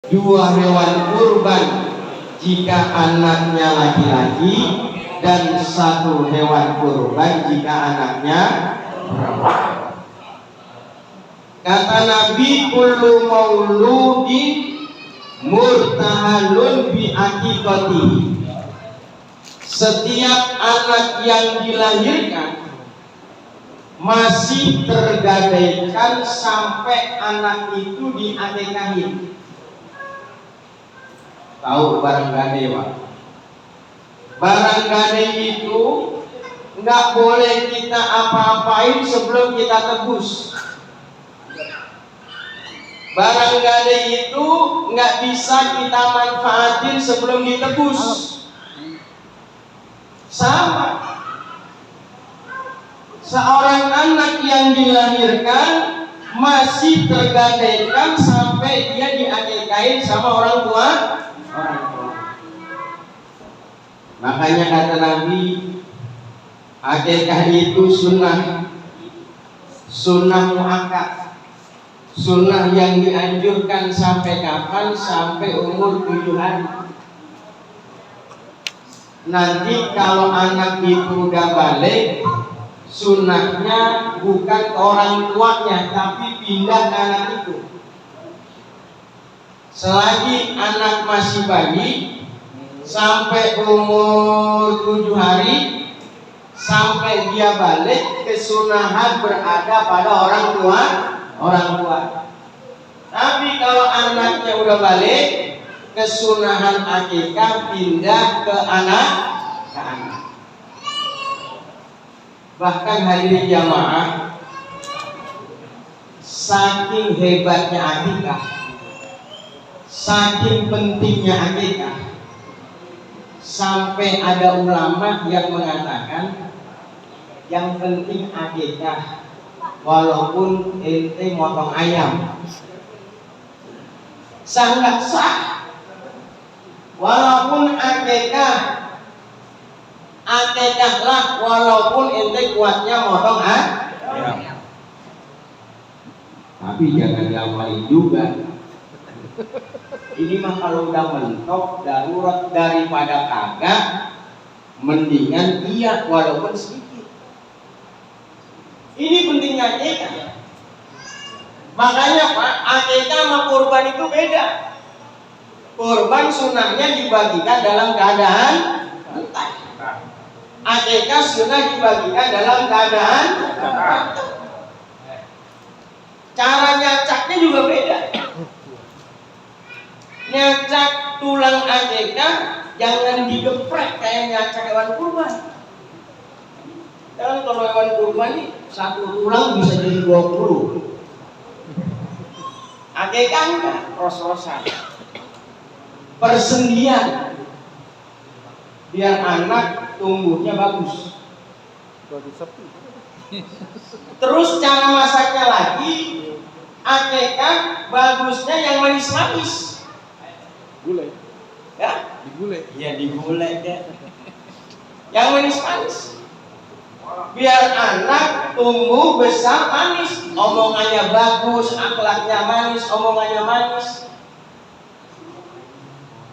dua hewan kurban jika anaknya laki-laki, dan satu hewan kurban jika anaknya perempuan. Kata Nabi, kullu mauludin murtahalun bi aqiqatihi. Setiap anak yang dilahirkan masih tergadaikan sampai anak itu diakikahin. Tahu barang gadai, Pak? Barang gadai itu nggak boleh kita apa-apain sebelum kita tebus. Barang gadai itu nggak bisa kita manfaatin sebelum ditebus. Sama, seorang anak yang dilahirkan masih tergadaikan sampai dia diakikahin sama orang tua. Makanya kata Nabi, akikah itu sunnah muakkad, sunnah yang dianjurkan sampai kapan? Sampai umur 7 hari. Nanti kalau anak itu udah balik, sunnahnya bukan ke orang tuanya, tapi pindah ke anak itu. Selagi anak masih bayi, sampai umur 7 hari, sampai dia balik, kesunahan berada pada orang tua. Tapi kalau anaknya udah balik, kesunahan akikah pindah ke anak. Bahkan hadirin jamaah, saking hebatnya akikah, saking pentingnya akikah, sampai ada ulama yang mengatakan yang penting akikah walaupun ente motong ayam. Sah nggak sah? Walaupun akikahlah walaupun ente kuatnya motong ayam. Tapi jangan diamalin juga. Ini mah kalau udah mentok darurat daripada kagak, mendingan iya walaupun sedikit. Ini pentingnya akikah. Makanya Pak, akikah sama kurban itu beda. Kurban sunnahnya dibagikan dalam keadaan mentah. Akikah sunnah dibagikan dalam keadaan mentah. Cara nyacaknya juga beda. Nyacak tulang akikah jangan digeprek kayak nyacak hewan kurban. Kan kalau hewan kurban ini satu tulang bisa jadi 20. Akikah enggak, ros-rosan. Persendian biar anak tumbuhnya bagus. Terus cara masaknya lagi, akikah bagusnya yang manis-manis. Gulai. Ya? Digulai. Iya, digulai ya. Yang manis-manis. Biar anak tumbuh besar manis, omongannya bagus, akhlaknya manis, omongannya manis.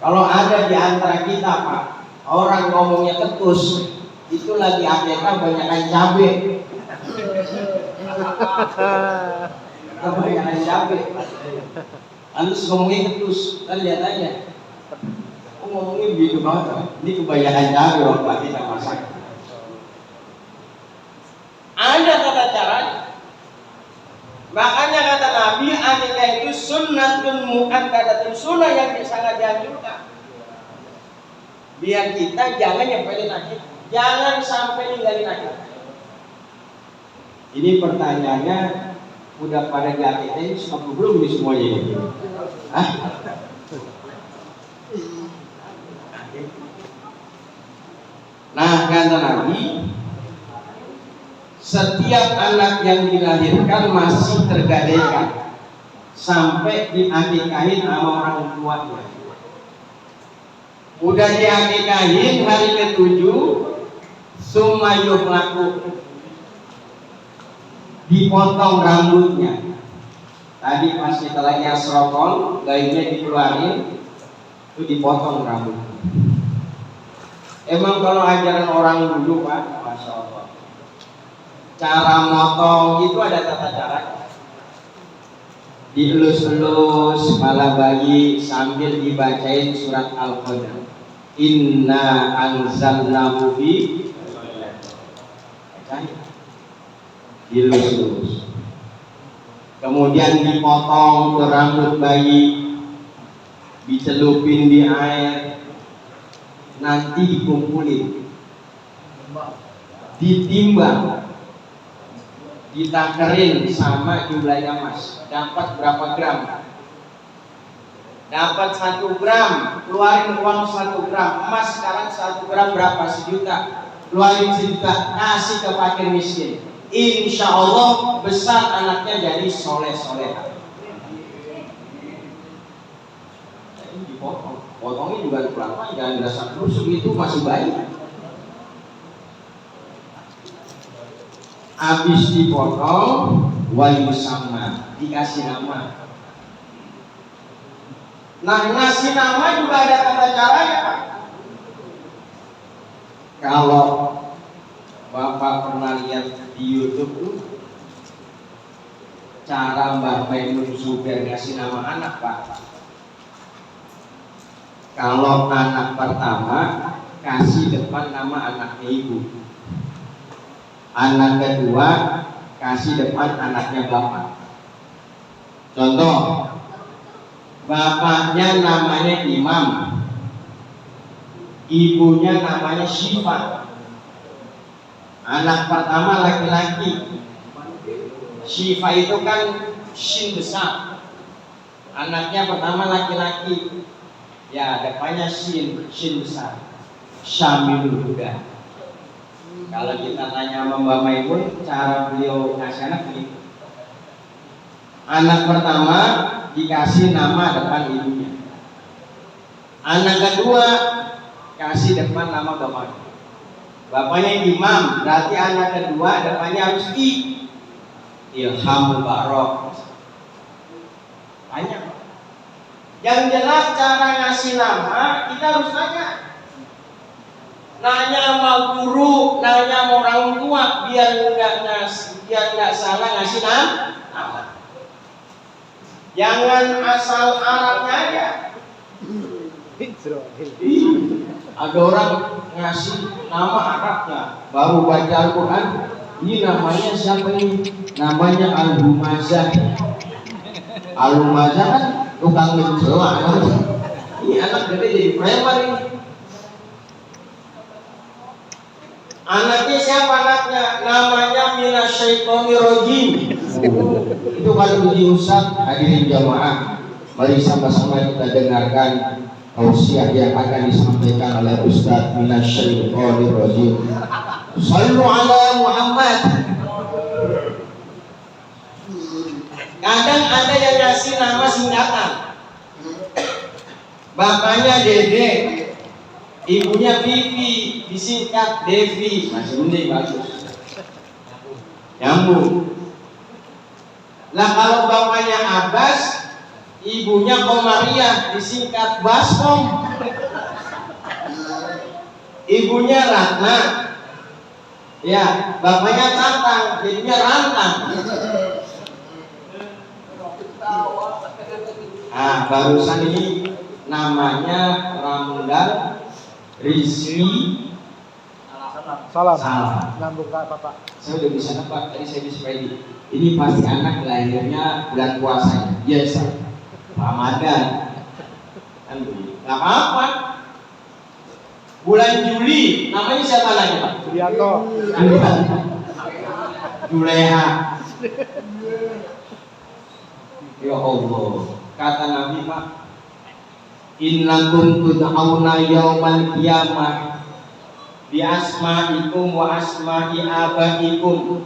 Kalau ada di antara kita Pak, orang ngomongnya ketus, itu lagi akikah banyakan cabai. Kebanyakan cabai. Antus ngomongnya ketus, kan lihat aja. Oh, ngomongnya begitu banget. Ini kebanyakan cabai waktu kita masak. Ada tata caranya. Makanya kata Nabi, akikah itu sunnatun muakkadatun, sunnah yang sangat dianjurkan. Biar kita jangan nyepelin akikah, jangan sampai ninggalin akikah. Ini pertanyaannya udah pada diakikahin belum nih semuanya ini? Hah? Nah kata Nabi, setiap anak yang dilahirkan masih tergadaikan sampai diakikahin sama orang tuanya. Udah diakikahin hari ke-7, summa yuhlaku, dipotong rambutnya. Tadi pas kita lagi asrokon, bayinya dikeluarin, itu dipotong rambut. Emang kalau ajaran orang dulu Pak, Masya Allah, cara motong itu ada tata cara. Dielus-elus kepala bayi sambil dibacain surat Al-Qadr. Inna anzalnahu fi dilus-lus. Kemudian dipotong ke rambut bayi, dicelupin di air, nanti dikumpulin, ditimbang, ditakerin sama jumlahnya Mas. Dapat berapa gram? Dapat 1 gram, keluarin uang 1 gram. Emas sekarang 1 gram berapa? 1 juta. Keluarin 1 juta, kasih ke fakir miskin. Insya Allah besar anaknya jadi soleh-soleha. Ini dipotong, potongnya juga pelan-pelan, jangan berasa rusuk, itu masih bayi. Habis dipotong, wayu sama, dikasih nama. Nah, ngasih nama juga ada tata caranya Pak. Kalau Bapak pernah lihat di YouTube tuh cara Mbak Maimun Zubair ngasih nama anak Pak. Kalau anak pertama kasih depan nama anaknya ibu. Anak kedua kasih depan anaknya bapak. Contoh, bapaknya namanya Imam, ibunya namanya Syifa. Anak pertama laki-laki, Syifa itu kan Shin besar. Anaknya pertama laki-laki, ya depannya Shin besar. Syamilul Huda. Kalau kita tanya sama Mbak Maimun, cara beliau kasih anak ini, anak pertama dikasih nama depan ibunya, anak kedua kasih depan nama bapaknya. Bapaknya Imam, berarti anak kedua depannya harus Ilham Mubarak. Banyak. Yang jelas cara ngasih nama kita harus tanya. Nanya sama guru, nanya sama orang tua, biar nggak salah ngasih nama. Jangan asal Arabnya aja. Ada orang ngasih nama Arabnya, baru baca Al-Quran, ini namanya siapa ini? Namanya Al-Humazah. Al-Humazah kan tukang mencela. Ini anak gede jadi preman ini. Anaknya siapa anaknya? Namanya Minasyaitonirrajim. Itu kalau uji Ustaz, hadirin jamaah, mari sama-sama kita dengarkan tausiah yang akan disampaikan oleh Ustaz Minasyaitonirrajim. Sallu ala Muhammad. Kadang ada yang ngasih nama singkatan. Bapaknya Dede, ibunya Vivi, disingkat Devi, masih mending bagus. Nyambung. Lah kalau bapaknya Abbas, ibunya Komariah, disingkat Baskom. Ibunya Ratna, ya bapaknya Tantang, jadinya Rantang. Nah, barusan ini namanya Ramdan Rizki Salam. Salam. Nyambung ke Bapak. Saya udah bisa nebak, tadi saya bisa ready. Ini pasti anak lahirnya bulan puasa. Yes, Ramadan. Kan begitu. Gak apa-apa. Bulan Juli, namanya siapa lagi Pak? Julianto. Juleha. Ya Allah, kata Nabi Pak, innakum tud'auna yaumal qiyamah bi asma'ikum wa asma'i abaikum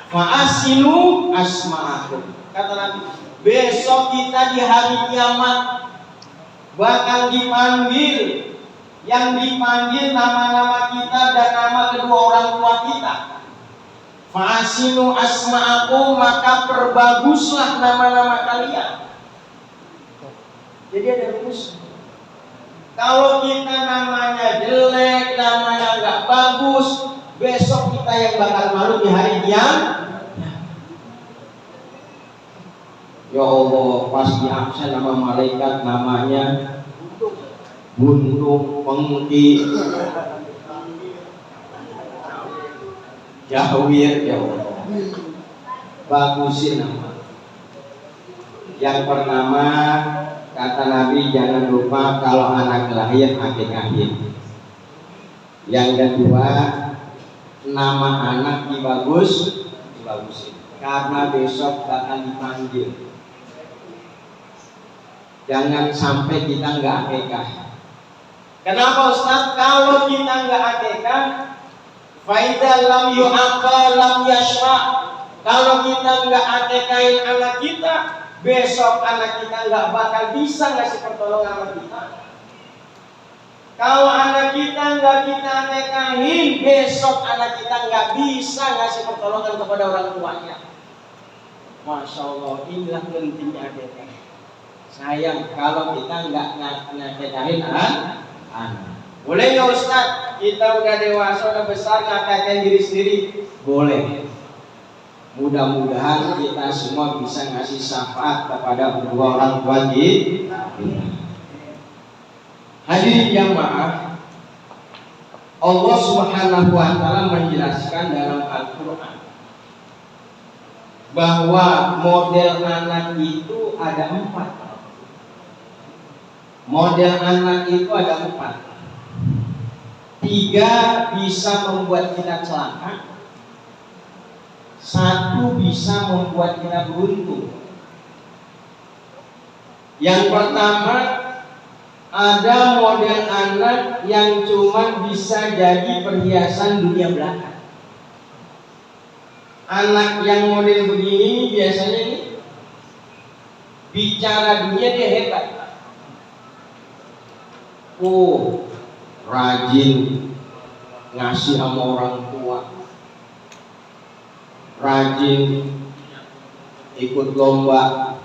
fa asinu asma'akum. Kata Nabi, besok kita di hari kiamat bakal dipanggil, yang dipanggil nama-nama kita dan nama kedua orang tua kita. Fa'asinu asma'akum, maka perbaguslah nama-nama kalian. Jadi ada rumus. Kalau kita namanya jelek, namanya nggak bagus, besok kita yang bakal malu di hari kiamat. Ya Allah, pas di absen nama malaikat namanya Buntung, Pengki, Jawir, ya Allah. Bagusin nama. Yang pertama, kata Nabi, jangan lupa kalau anak lahir akikahin. Yang kedua, nama anak dibagusin karena besok bakal dipanggil. Jangan sampai kita nggak akikah. Kenapa Ustaz? Kalau kita nggak akikah, faida lam yu'aqqa lam yashra. Kalau kita nggak akikahin anak kita, besok anak kita nggak bakal bisa ngasih pertolongan sama kita. Kalau anak kita nggak kita akikahin, besok anak kita nggak bisa ngasih pertolongan kepada orang tuanya. Masya Allah, inilah pentingnya akikah. Sayang kalau kita nggak ngakikahin anak. Boleh nggak Ustaz? Kita udah dewasa, udah besar, ngakikahin diri sendiri? Boleh. Mudah-mudahan kita semua bisa ngasih syafaat kepada kedua orang tua kita. Hadirin jamaah, Allah Subhanahu wa taala menjelaskan dalam Al-Qur'an bahwa model anak itu ada 4. Model anak itu ada 4. 3 bisa membuat kita celaka, 1 bisa membuat kita beruntung. Yang pertama, ada model anak yang cuma bisa jadi perhiasan dunia belaka. Anak yang model begini biasanya nih, bicara dunia dia hebat. Oh, rajin ngasih sama orang tua, rajin ikut lomba,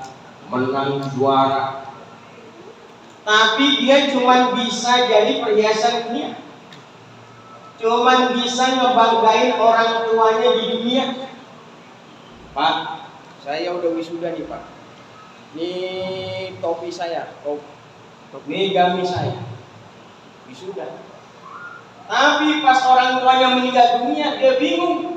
menang juara. Tapi dia cuma bisa jadi perhiasan dunia, cuma bisa ngebanggain orang tuanya di dunia. Pak, saya udah wisuda nih Pak. Ini topi saya, ini gamis saya. Wisuda. Tapi pas orang tuanya meninggal dunia, dia bingung.